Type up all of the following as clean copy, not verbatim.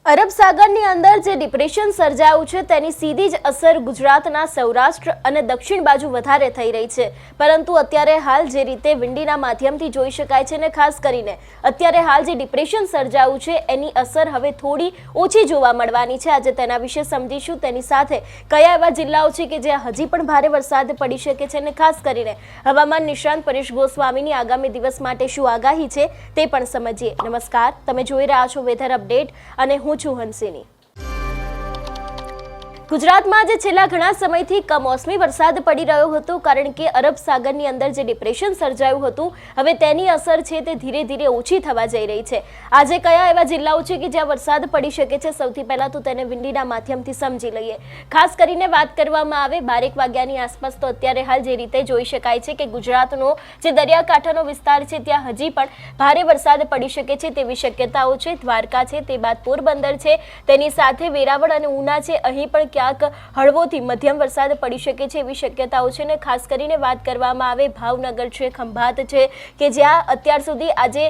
અરબ સાગરની અંદર જે ડિપ્રેશન સર્જાયું છે તેની સીધી જ અસર ગુજરાતના સૌરાષ્ટ્ર અને દક્ષિણ બાજુ વધારે થઈ રહી છે, પરંતુ અત્યારે હાલ જે રીતે વિંડીના માધ્યમથી જોઈ શકાય છે ને ખાસ કરીને અત્યારે હાલ જે ડિપ્રેશન સર્જાયું છે એની અસર હવે થોડી ઓછી જોવા મળવાની છે। આજે તેના વિશે સમજીશું, તેની સાથે કયા એવા જિલ્લાઓ છે કે જ્યાં હજી પણ ભારે વરસાદ પડી શકે છે અને ખાસ કરીને હવામાન નિષ્ણાંત પરેશ ગોસ્વામીની આગામી દિવસ માટે શું આગાહી છે તે પણ સમજીએ। નમસ્કાર, તમે જોઈ રહ્યા છો વેધર અપડેટ અને હું છું હંસિની। ગુજરાતમાં જે છેલ્લા ઘણા સમયથી કમોસમી વરસાદ પડી રહ્યો હતો, કારણ કે અરબ સાગરની અંદર જે ડિપ્રેશન સર્જાયું હતું હવે તેની અસર છે તે ધીરે ધીરે ઓછી થવા જઈ રહી છે। આજે કયા એવા જિલ્લાઓ છે કે જ્યાં વરસાદ પડી શકે છે, સૌથી પહેલા તો તેને વિંડીના માધ્યમથી સમજી લઈએ। ખાસ કરીને વાત કરવામાં આવે 12 વાગ્યાની આસપાસ તો અત્યારે હાલ જે રીતે જોઈ શકાય છે કે ગુજરાતનો જે દરિયાકાંઠાનો વિસ્તાર છે ત્યાં હજી પણ ભારે વરસાદ પડી શકે છે તેવી શક્યતાઓ છે। દ્વારકા છે, તે બાદ પોરબંદર છે, તેની સાથે વેરાવળ અને ઉના છે, અહીં પણ ક્યાંક હળવોથી મધ્યમ વરસાદ પડી શકે છે એવી શક્યતાઓ છે। ને ખાસ કરીને વાત કરવામાં આવે ભાવનગર છે, ખંભાત છે કે જ્યાં અત્યાર સુધી આજે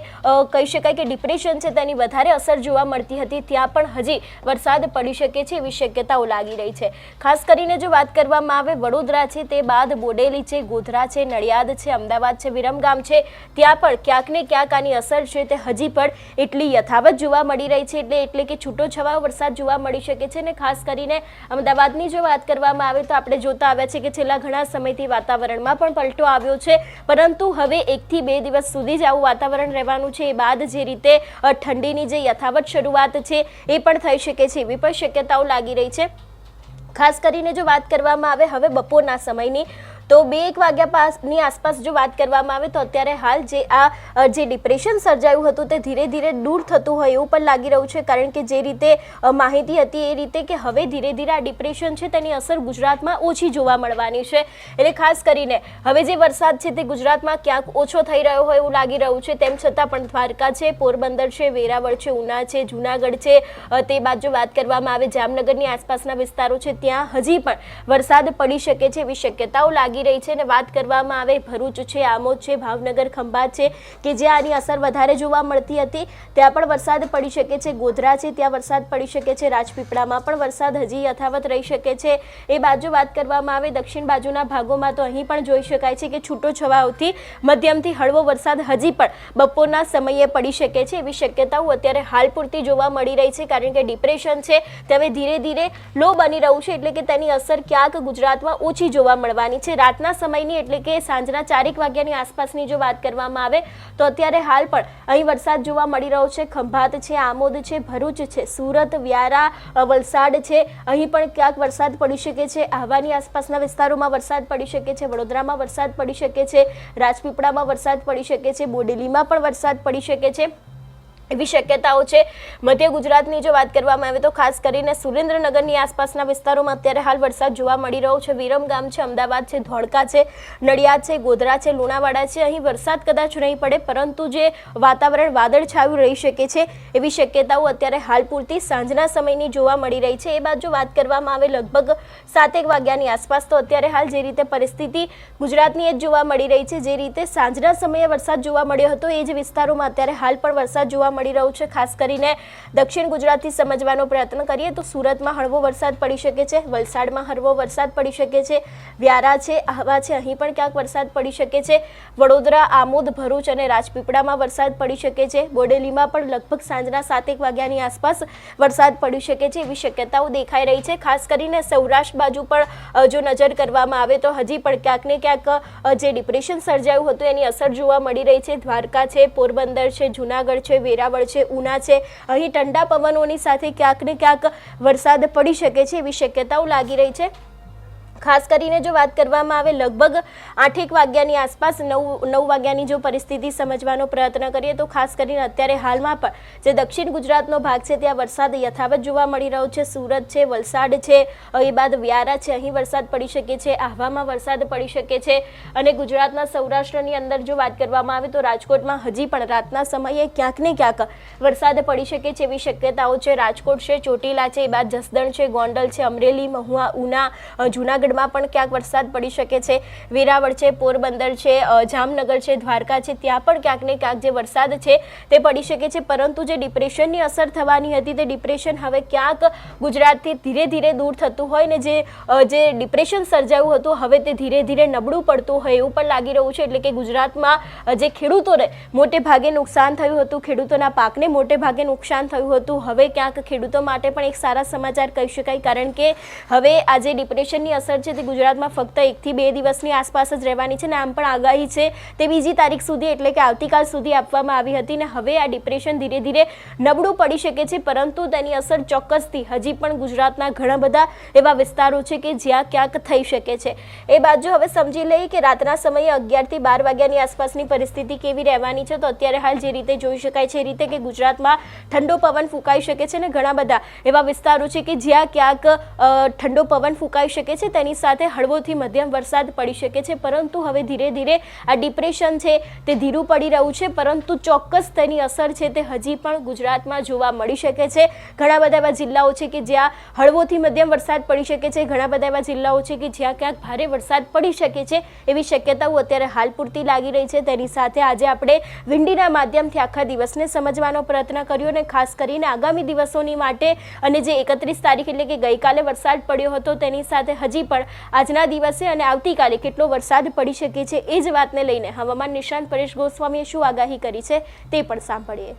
કહી શકાય કે ડિપ્રેશન છે તેની વધારે અસર જોવા મળતી હતી, ત્યાં પણ હજી વરસાદ પડી શકે છે એવી શક્યતાઓ લાગી રહી છે। ખાસ કરીને જો વાત કરવામાં આવે વડોદરા છે, તે બાદ બોડેલી છે, ગોધરા છે, નડિયાદ છે, અમદાવાદ છે, વિરમગામ છે, ત્યાં પણ ક્યાંક ને ક્યાંક આની અસર છે તે હજી પણ એટલી યથાવત જોવા મળી રહી છે, એટલે કે છૂટો છવાયો વરસાદ જોવા મળી શકે છે। ને ખાસ કરીને અમદાવાદની જો વાત કરવામાં આવે તો આપણે જોતા આવ્યા છે કે છેલ્લા ઘણા સમયથી વાતાવરણમાં પણ પલટો આવ્યો છે, પરંતુ હવે 1 થી 2 દિવસ સુધી જ આવું વાતાવરણ રહેવાનું છે। એ બાદ જે રીતે ઠંડીની જે યથાવત શરૂઆત છે એ પણ થઈ શકે છે એવી પણ શક્યતાઓ લાગી રહી છે। ખાસ કરીને જો વાત કરવામાં આવે હવે બપોરના સમયની તો 2-1 વાગ્યાની આસપાસ જો વાત કરવામાં આવે તો અત્યારે હાલ જે ડિપ્રેશન સર્જાયું હતું તે ધીરે ધીરે દૂર થતું હોય એવું પણ લાગી રહ્યું છે, કારણ કે જે રીતે માહિતી હતી એ રીતે કે હવે ધીરે ધીરે આ ડિપ્રેશન છે તેની અસર ગુજરાતમાં ઓછી જોવા મળવાની છે। એટલે ખાસ કરીને હવે જે વરસાદ છે તે ગુજરાતમાં ક્યાંક ઓછો થઈ રહ્યો હોય એવું લાગી રહ્યું છે, તેમ છતાં પણ દ્વારકા છે, પોરબંદર છે, વેરાવળ છે, ઉના છે, જૂનાગઢ છે, તે બાદ જો વાત કરવામાં આવે જામનગરની આસપાસના વિસ્તારો છે ત્યાં હજી પણ વરસાદ પડી શકે છે એવી શક્યતાઓ લાગી રહી છે। અને વાત કરવામાં આવે ભરૂચ છે, આમોદ છે, ભાવનગર, ખંભાત છે કે જ્યાં આની અસર વધારે જોવા મળતી હતી ત્યાં પણ વરસાદ પડી શકે છે, ગોધરા છે ત્યાં વરસાદ પડી શકે છે, રાજપીપળામાં પણ વરસાદ હજી યથાવત રહી શકે છે। એ બાજુ વાત કરવામાં આવે દક્ષિણ બાજુના ભાગોમાં તો અહીં પણ જોઈ શકાય છે કે છૂટો છવાયોથી મધ્યમથી હળવો વરસાદ હજી પણ બપોરના સમયે પડી શકે છે એવી શક્યતાઓ અત્યારે હાલ પૂરતી જોવા મળી રહી છે, કારણ કે ડિપ્રેશન છે તે હવે ધીરે ધીરે લો બની રહ્યું છે, એટલે કે તેની અસર ક્યાંક ગુજરાતમાં ઓછી જોવા મળવાની છે। રાતના સમયની એટલે કે સાંજના 4-1 વાગ્યાની આસપાસની જો વાત કરવામાં આવે તો અત્યારે હાલ પણ અહીં વરસાદ જોવા મળી રહ્યો છે। ખંભાત છે, આમોદ છે, ભરૂચ છે, સુરત, વ્યારા, વલસાડ છે, અહીં પણ ક્યાંક વરસાદ પડી શકે છે, આહવાની આસપાસના વિસ્તારોમાં વરસાદ પડી શકે છે, વડોદરામાં વરસાદ પડી શકે છે, રાજપીપળામાં વરસાદ પડી શકે છે, બોડેલીમાં પણ વરસાદ પડી શકે છે એવી શક્યતાઓ છે। મધ્ય ગુજરાતની જો વાત કરવામાં આવે તો ખાસ કરીને સુરેન્દ્રનગરની આસપાસના વિસ્તારોમાં અત્યારે હાલ વરસાદ જોવા મળી રહ્યો છે। વિરમગામ છે, અમદાવાદ છે, ધોળકા છે, નડિયાદ છે, ગોધરા છે, લુણાવાડા છે, અહીં વરસાદ કદાચ નહીં પડે, પરંતુ જે વાતાવરણ વાદળછાયું રહી શકે છે એવી શક્યતાઓ અત્યારે હાલ પૂરતી સાંજના સમયની જોવા મળી રહી છે। એ બાદ જો વાત કરવામાં આવે લગભગ 7-1 વાગ્યાની આસપાસ તો અત્યારે હાલ જે રીતે પરિસ્થિતિ ગુજરાતની એ જ જોવા મળી રહી છે, જે રીતે સાંજના સમયે વરસાદ જોવા મળ્યો હતો એ જ વિસ્તારોમાં અત્યારે હાલ પણ વરસાદ જોવા મળી રહ્યું છે। ખાસ કરીને દક્ષિણ ગુજરાતથી સમજવાનો પ્રયત્ન કરીએ તો સુરતમાં હળવો વરસાદ પડી શકે છે, વલસાડમાં હળવો વરસાદ પડી શકે છે, વ્યારા છે, આહવા છે, અહીં પણ ક્યાંક વરસાદ પડી શકે છે, વડોદરા, આમોદ, ભરૂચ અને રાજપીપળામાં વરસાદ પડી શકે છે, બોડેલીમાં પણ લગભગ સાંજના 7-1 વાગ્યાની આસપાસ વરસાદ પડી શકે છે એવી શક્યતાઓ દેખાઈ રહી છે। ખાસ કરીને સૌરાષ્ટ્ર બાજુ પણ જો નજર કરવામાં આવે તો હજી પણ ક્યાંક ને ક્યાંક જે ડિપ્રેશન સર્જાયું હતું એની અસર જોવા મળી રહી છે। દ્વારકા છે, પોરબંદર છે, જૂનાગઢ છે, વેરાવળ છે, ઉના છે, અહીં ઠંડા પવનોની સાથે ક્યાંક ને ક્યાંક વરસાદ પડી શકે છે એવી શક્યતાઓ લાગી રહી છે। ખાસ કરીને જો વાત કરવામાં આવે લગભગ 8-1 વાગ્યાની આસપાસ 9 વાગ્યાની જો પરિસ્થિતિ સમજવાનો પ્રયત્ન કરીએ તો ખાસ કરીને અત્યારે હાલમાં પણ જે દક્ષિણ ગુજરાતનો ભાગ છે ત્યાં વરસાદ યથાવત જોવા મળી રહ્યો છે। સુરત છે, વલસાડ છે, એ બાદ વ્યારા છે, અહીં વરસાદ પડી શકે છે, આહવામાં વરસાદ પડી શકે છે, અને ગુજરાતના સૌરાષ્ટ્રની અંદર જો વાત કરવામાં આવે તો રાજકોટમાં હજી પણ રાતના સમયે ક્યાંક ને ક્યાંક વરસાદ પડી શકે છે એવી શક્યતાઓ છે। રાજકોટ છે, ચોટીલા છે, એ બાદ જસદણ છે, ગોંડલ છે, અમરેલી, મહુવા, ઉના, જૂનાગઢ જુનાગઢમાં પણ ક્યાંક વરસાદ પડી શકે છે, વેરાવળ છે, પોરબંદર છે, જામનગર છે, દ્વારકા છે, ત્યાં પણ ક્યાંક ને ક્યાંક જે વરસાદ છે તે પડી શકે છે. પરંતુ જે ડિપ્રેશનની અસર થવાની હતી તે ડિપ્રેશન હવે ક્યાંક ગુજરાતથી ધીરે ધીરે દૂર થતું હોય ને જે ડિપ્રેશન સર્જાયું હતું હવે તે ધીરે ધીરે નબળું પડતું હોય એવું પણ લાગી રહ્યું છે. એટલે કે ગુજરાતમાં જે ખેડૂતોને મોટે ભાગે નુકસાન થયું હતું, ખેડૂતોના પાકને મોટે ભાગે નુકસાન થયું હતું, હવે ક્યાંક ખેડૂતો માટે પણ એક સારા સમાચાર કહી શકાય. કારણ કે હવે આ જે ડિપ્રેશનની અસર છે તે ગુજરાતમાં ફક્ત 1 થી 2 દિવસની આસપાસ જ રહેવાની છે ને આમ પણ આગાહી છે તે 2જી તારીખ સુધી એટલે કે આવતીકાલ સુધી આપવામાં આવી હતી ને હવે આ ડિપ્રેશન ધીરે ધીરે નબળું પડી શકે છે. પરંતુ તેની અસર ચોક્કસથી હજી પણ ગુજરાતના ઘણા બધા એવા વિસ્તારો છે કે જ્યાં ક્યાંક થઈ શકે છે. એ બાજુ હવે સમજી લઈએ કે રાતના સમયે 11 થી 12 વાગ્યાની આસપાસની પરિસ્થિતિ કેવી રહેવાની છે. તો અત્યારે હાલ જે રીતે જોઈ શકાય છે એ રીતે કે ગુજરાતમાં ઠંડો પવન ફૂંકાઈ શકે છે ને ઘણા બધા એવા વિસ્તારો છે કે જ્યાં ક્યાંક ઠંડો પવન ફૂંકાઈ શકે છે, તેની સાથે હળવોથી મધ્યમ વરસાદ પડી શકે છે. પરંતુ હવે ધીરે ધીરે આ ડિપ્રેશન છે તે ધીરું પડી રહ્યું છે, પરંતુ ચોક્કસ તેની અસર છે તે હજી પણ ગુજરાતમાં જોવા મળી શકે છે. ઘણા બધા એવા જિલ્લાઓ છે કે જ્યાં હળવોથી મધ્યમ વરસાદ પડી શકે છે, ઘણા બધા એવા જિલ્લાઓ છે કે જ્યાં ક્યાંક ભારે વરસાદ પડી શકે છે એવી શક્યતાઓ અત્યારે હાલ પૂરતી લાગી રહી છે. તેની સાથે આજે આપણે વિંડીના માધ્યમથી આખા દિવસને સમજવાનો પ્રયત્ન કર્યો અને ખાસ કરીને આગામી દિવસોની માટે અને જે 31 તારીખ એટલે કે ગઈકાલે વરસાદ પડ્યો હતો તેની સાથે હજી પણ આજના દિવસે અને આવતીકાલે કેટલો વરસાદ પડી શકે છે એ જ વાતને લઈને હવામાન નિષ્ણાંત પરેશ ગોસ્વામીએ શું આગાહી કરી છે તે પણ સાંભળીએ.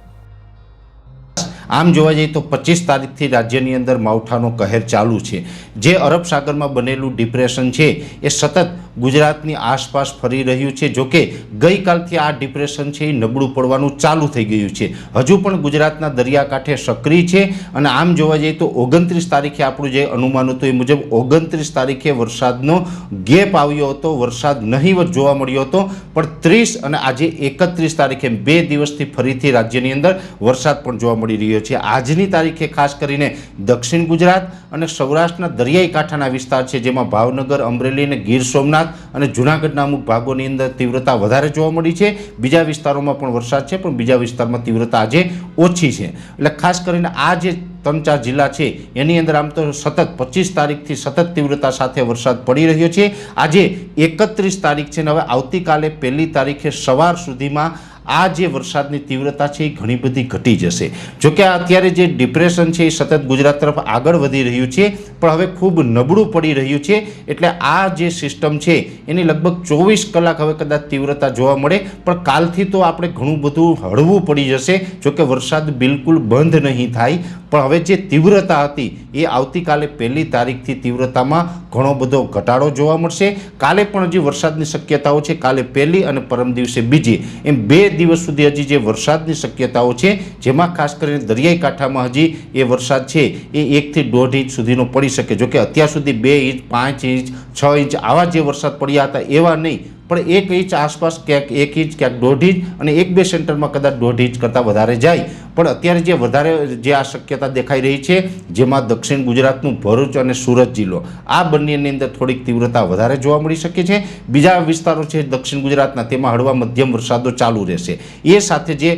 આમ જોવા જઈએ તો 25 તારીખથી રાજ્યની અંદર માવઠાનો કહેર ચાલુ છે. જે અરબ સાગરમાં બનેલું ડિપ્રેશન છે એ સતત ગુજરાતની આસપાસ ફરી રહ્યું છે. જોકે ગઈકાલથી આ ડિપ્રેશન છે એ નબળું પડવાનું ચાલુ થઈ ગયું છે. હજુ પણ ગુજરાતના દરિયાકાંઠે સક્રિય છે અને આમ જોવા જઈએ તો 29 તારીખે આપણું જે અનુમાન હતું એ મુજબ 29 તારીખે વરસાદનો ગેપ આવ્યો હતો, વરસાદ નહીવત જોવા મળ્યો હતો. પણ 30 અને આજે 31 તારીખે 2 દિવસથી ફરીથી રાજ્યની અંદર વરસાદ પણ જોવા મળી રહ્યો છે. આજની તારીખે ખાસ કરીને દક્ષિણ ગુજરાત અને સૌરાષ્ટ્રના દરિયાઈ કાંઠાના વિસ્તાર છે જેમાં ભાવનગર, અમરેલી અને ગીર સોમનાથ અને જૂનાગઢના અમુક ભાગોની અંદર તીવ્રતા વધારે જોવા મળી છે. બીજા વિસ્તારોમાં પણ વરસાદ છે પણ બીજા વિસ્તારમાં તીવ્રતા આજે ઓછી છે. એટલે ખાસ કરીને આ જે 3-4 જિલ્લા છે એની અંદર આમ તો સતત 25 તારીખથી સતત તીવ્રતા સાથે વરસાદ પડી રહ્યો છે. આજે 31 તારીખ છે ને હવે આવતીકાલે 1લી તારીખે સવાર સુધીમાં આ જે વરસાદની તીવ્રતા છે એ ઘણી બધી ઘટી જશે. જોકે અત્યારે જે ડિપ્રેશન છે એ સતત ગુજરાત તરફ આગળ વધી રહ્યું છે પણ હવે ખૂબ નબળું પડી રહ્યું છે. એટલે આ જે સિસ્ટમ છે એની લગભગ 24 કલાક હવે કદાચ તીવ્રતા જોવા મળે પણ કાલથી તો આપણે ઘણું બધું હળવું પડી જશે. જોકે વરસાદ બિલકુલ બંધ નહીં થાય પણ હવે જે તીવ્રતા હતી એ આવતીકાલે 1લી તારીખથી તીવ્રતામાં ઘણો બધો ઘટાડો જોવા મળશે. કાલે પણ હજી વરસાદની શક્યતાઓ છે, કાલે 1લી અને પરમ દિવસે 2જી, એમ 2 દિવસ સુધી હજી જે વરસાદની શક્યતાઓ છે જેમાં ખાસ કરીને દરિયાઈ કાંઠામાં હજી એ વરસાદ છે એ 1 થી 1.5 ઇંચ સુધીનો પડી શકે. જોકે અત્યાર સુધી 2 ઇંચ, 5 ઇંચ, 6 ઇંચ આવા જે વરસાદ પડ્યા હતા એવા નહીં પણ 1 ઇંચ આસપાસ, ક્યાંક 1 ઇંચ, ક્યાંક 1.5 ઇંચ અને 1-2 સેન્ટરમાં કદાચ 1.5 ઇંચ કરતાં વધારે જાય. પણ અત્યારે જે વધારે જે આ શક્યતા દેખાઈ રહી છે જેમાં દક્ષિણ ગુજરાતનું ભરૂચ અને સુરત જિલ્લો આ બંનેની અંદર થોડીક તીવ્રતા વધારે જોવા મળી શકે છે. બીજા વિસ્તારો છે દક્ષિણ ગુજરાતના તેમાં હળવા મધ્યમ વરસાદો ચાલુ રહેશે. એ સાથે જે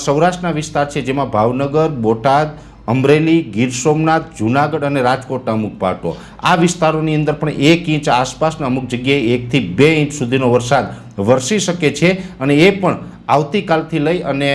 સૌરાષ્ટ્રના વિસ્તાર છે જેમાં ભાવનગર, બોટાદ, અમરેલી, ગીર સોમનાથ, જૂનાગઢ અને રાજકોટના અમુક પાર્ટો આ વિસ્તારોની અંદર પણ 1 ઇંચ આસપાસના અમુક જગ્યાએ 1 થી 2 ઇંચ સુધીનો વરસાદ વરસી શકે છે અને એ પણ આવતીકાલથી લઈ અને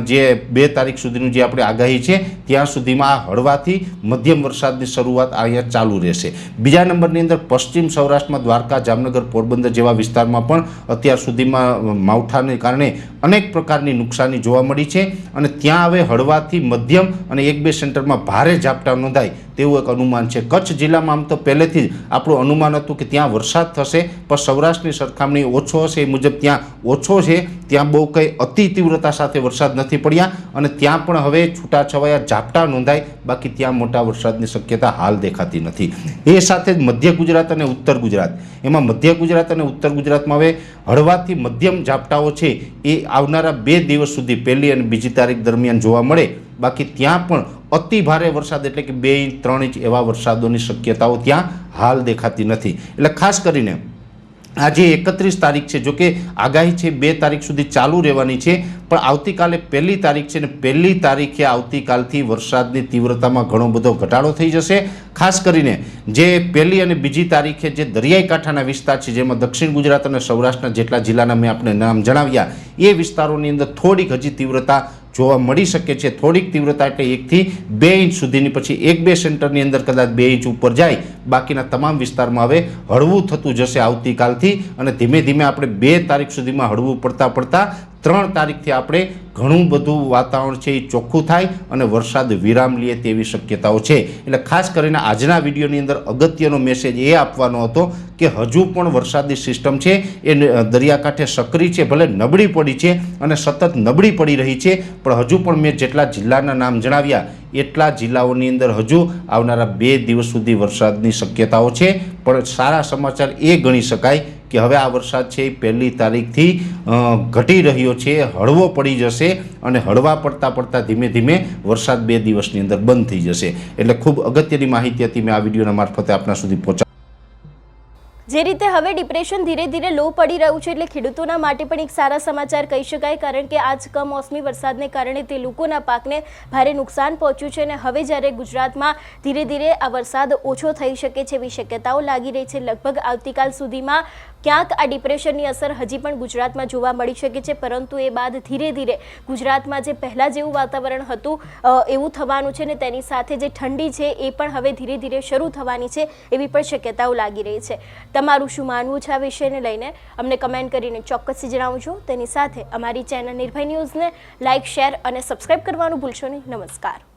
જે 2 તારીખ સુધીનું જે આપણે આગાહી છે ત્યાં સુધીમાં આ હળવાથી મધ્યમ વરસાદની શરૂઆત અહીંયા ચાલુ રહેશે. બીજા નંબરની અંદર પશ્ચિમ સૌરાષ્ટ્રમાં દ્વારકા, જામનગર, પોરબંદર જેવા વિસ્તારમાં પણ અત્યાર સુધીમાં માવઠાને કારણે અનેક પ્રકારની નુકસાની જોવા મળી છે અને ત્યાં હવે હળવાથી મધ્યમ અને 1-2 સેન્ટરમાં ભારે ઝાપટા નોંધાય તેવું એક અનુમાન છે. કચ્છ જિલ્લામાં આમ તો પહેલેથી જ આપણું અનુમાન હતું કે ત્યાં વરસાદ થશે પણ સૌરાષ્ટ્રની સરખામણી ઓછો હશે એ મુજબ ત્યાં ઓછો છે. ત્યાં બહુ કંઈ અતિ તીવ્રતા સાથે વરસાદ નથી પડ્યા અને ત્યાં પણ હવે છૂટાછવાયા ઝાપટા નોંધાય, બાકી ત્યાં મોટા વરસાદની શક્યતા હાલ દેખાતી નથી. એ સાથે જ મધ્ય ગુજરાત અને ઉત્તર ગુજરાત, એમાં મધ્ય ગુજરાત અને ઉત્તર ગુજરાતમાં હવે હળવાથી મધ્યમ ઝાપટાઓ છે એ આવનારા 2 દિવસ સુધી 1લી અને 2જી તારીખ દરમિયાન જોવા મળે. બાકી ત્યાં પણ અતિ ભારે વરસાદ એટલે કે 2 ઇંચ, 3 ઇંચ એવા વરસાદોની શક્યતાઓ ત્યાં હાલ દેખાતી નથી. એટલે ખાસ કરીને આજે 31 તારીખ છે, જો કે આગાહી છે 2 તારીખ સુધી ચાલુ રહેવાની છે, પણ આવતીકાલે 1 તારીખ છે ને 1 તારીખે આવતીકાલથી વરસાદની તીવ્રતામાં ઘણો બધો ઘટાડો થઈ જશે. ખાસ કરીને જે 1 અને 2 તારીખે જે દરિયાઈ કાંઠાના વિસ્તાર છે, જેમાં દક્ષિણ ગુજરાત અને સૌરાષ્ટ્રના જેટલા જિલ્લાના મેં આપણે નામ જણાવ્યા, એ વિસ્તારોની અંદર થોડીક હજી તીવ્રતા જોવા મળી શકે છે. થોડીક તીવ્રતા એટલે 1 થી 2 ઇંચ સુધીની, પછી 1-2 સેન્ટરની અંદર કદાચ 2 ઇંચ ઉપર જાય. બાકીના તમામ વિસ્તારમાં હવે હળવું થતું જશે આવતીકાલથી, અને ધીમે ધીમે આપણે 2 તારીખ સુધીમાં હળવું પડતા 3 તારીખથી આપણે ઘણું બધું વાતાવરણ છે એ ચોખ્ખું થાય અને વરસાદ વિરામ લે તેવી શક્યતાઓ છે. એટલે ખાસ કરીને આજના વિડીયોની અંદર અગત્યનો મેસેજ એ આપવાનો હતો કે હજુ પણ વરસાદની સિસ્ટમ છે એ દરિયાકાંઠે સક્રિય છે, ભલે નબળી પડી છે અને સતત નબળી પડી રહી છે, પણ હજુ પણ મેં જેટલા જિલ્લાના નામ જણાવ્યા એટલા જિલ્લાઓની અંદર હજુ આવનારા 2 દિવસ સુધી વરસાદની શક્યતાઓ છે. પણ સારા સમાચાર એ ગણી શકાય કે હવે આ વરસાદ છે એ 1 તારીખથી ઘટી રહ્યો છે, હળવો પડી જશે, અને હળવા પડતા ધીમે ધીમે વરસાદ 2 દિવસની અંદર બંધ થઈ જશે. એટલે ખૂબ અગત્યની માહિતી હતી, મેં આ વિડીયોના મારફતે આપના સુધી પહોંચાડી. જે રીતે હવે ડિપ્રેશન ધીરે ધીરે લો પડી રહ્યું છે, એટલે ખેડૂતોના માટે પણ એક સારા સમાચાર કહી શકાય, કારણ કે આજ કમોસમી વરસાદને કારણે તે લોકોના પાકને ભારે નુકસાન પહોંચ્યું છે. અને હવે જ્યારે ગુજરાતમાં ધીરે ધીરે આ વરસાદ ઓછો થઈ શકે છે એવી શક્યતાઓ લાગી રહી છે. લગભગ આવતીકાલ સુધીમાં ક્યાંક આ ડિપ્રેશનની અસર હજી પણ ગુજરાતમાં જોવા મળી શકે છે, પરંતુ એ બાદ ધીરે ધીરે ગુજરાતમાં જે પહેલાં જેવું વાતાવરણ હતું એવું થવાનું છે, ને તેની સાથે જે ઠંડી છે એ પણ હવે ધીરે ધીરે શરૂ થવાની છે એવી પણ શક્યતાઓ લાગી રહી છે. તમારું શું માનવું છે આ વિષયને લઈને અમને કમેન્ટ કરીને ચોક્કસથી જણાવજો. તેની સાથે અમારી ચેનલ નિર્ભય ન્યૂઝને લાઇક, શેર અને સબસ્ક્રાઇબ કરવાનું ભૂલશો નહીં. નમસ્કાર.